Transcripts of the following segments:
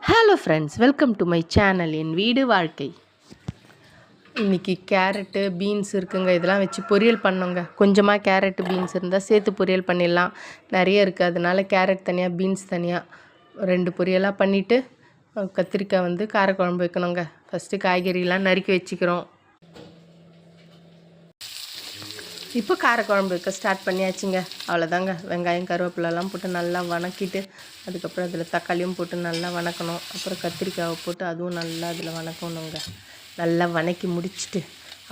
Hello friends, welcome to my channel என் வீடு வாழ்க்கை. இன்றைக்கி கேரட்டு பீன்ஸ் இருக்குங்க. இதெல்லாம் வச்சு பொரியல் பண்ணோங்க. கொஞ்சமாக கேரட்டு பீன்ஸ் இருந்தால் சேர்த்து பொரியல் பண்ணிடலாம். நிறைய இருக்குது, அதனால கேரட் தனியாக பீன்ஸ் தனியாக 2 பொரியலாக பண்ணிவிட்டு கத்திரிக்காய் வந்து காரக்குழம்பு வைக்கணுங்க. ஃபஸ்ட்டு காய்கறிலாம் நறுக்கி வச்சுக்கிறோம். இப்போ காரக்குழம்பு வைக்க ஸ்டார்ட் பண்ணியாச்சுங்க. அவ்வளோதாங்க. வெங்காயம் கருவேப்பிலெல்லாம் போட்டு நல்லா வணக்கிட்டு அதுக்கப்புறம் அதில் தக்காளியும் போட்டு நல்லா வணக்கணும். அப்புறம் கத்திரிக்காயை போட்டு அதுவும் நல்லா அதில் வணக்கணுங்க. நல்லா வணக்கி முடிச்சுட்டு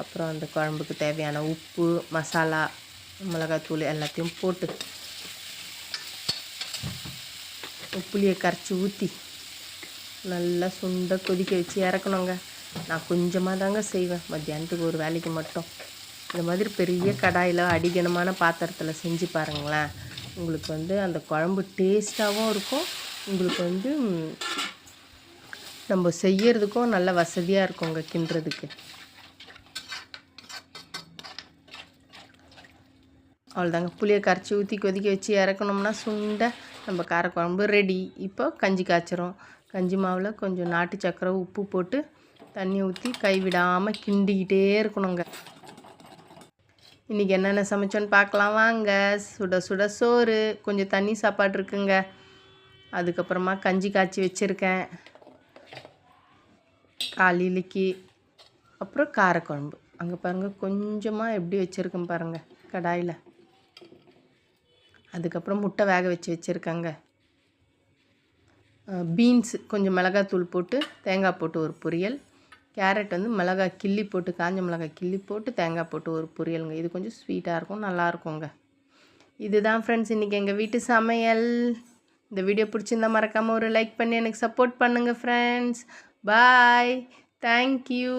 அப்புறம் அந்த குழம்புக்கு தேவையான உப்பு, மசாலா, மிளகாத்தூள் எல்லாத்தையும் போட்டு புளியை கரைச்சி ஊற்றி நல்லா சுண்ட கொதிக்க வச்சு இறக்கணுங்க. நான் கொஞ்சமாக தாங்க செய்வேன், மத்தியானத்துக்கு ஒரு வேலைக்கு மட்டும். இந்த மாதிரி பெரிய கடாயில் அடிகனமான பாத்திரத்தில் செஞ்சு பாருங்களேன். உங்களுக்கு வந்து அந்த குழம்பு டேஸ்ட்டாகவும் இருக்கும். உங்களுக்கு வந்து நம்ம செய்யறதுக்கும் நல்ல வசதியாக இருக்குங்க கிண்டுறதுக்கு. அவ்வளோதாங்க. புளியை கரைச்சி ஊற்றி கொதிக்க வச்சு இறக்கணும்னா சுண்ட நம்ம காரக்குழம்பு ரெடி. இப்போ கஞ்சி காய்ச்சிரும். கஞ்சி மாவில் கொஞ்சம் நாட்டு சக்கரை, உப்பு போட்டு தண்ணி ஊற்றி கைவிடாமல் கிண்டிக்கிட்டே இருக்கணுங்க. இன்றைக்கி என்னென்ன சமைச்சோன்னு பார்க்கலாம் வாங்க. சுட சுட சோறு, கொஞ்சம் தண்ணி சாப்பாடு இருக்குங்க. அதுக்கப்புறமா கஞ்சி காய்ச்சி வச்சுருக்கேன் காலையிலைக்கு. அப்புறம் காரக்குழம்பு அங்கே பாருங்கள், கொஞ்சமாக எப்படி வச்சுருக்கேன் பாருங்கள் கடாயில். அதுக்கப்புறம் முட்டை வேக வச்சு வச்சுருக்கேங்க. பீன்ஸ் கொஞ்சம் மிளகாத்தூள் போட்டு தேங்காய் போட்டு ஒரு பொரியல். கேரட் வந்து மிளகாய் கிள்ளி போட்டு, காஞ்ச மிளகாய் கிள்ளி போட்டு தேங்காய் போட்டு ஒரு பொரியலுங்க. இது கொஞ்சம் ஸ்வீட்டாக இருக்கும், நல்லாயிருக்குங்க. இதுதான் ஃப்ரெண்ட்ஸ் இன்றைக்கி எங்கள் வீட்டு சமையல். இந்த வீடியோ பிடிச்சிருந்தா மறக்காமல் ஒரு லைக் பண்ணி எனக்கு சப்போர்ட் பண்ணுங்கள் ஃப்ரெண்ட்ஸ். பாய், தேங்க்யூ.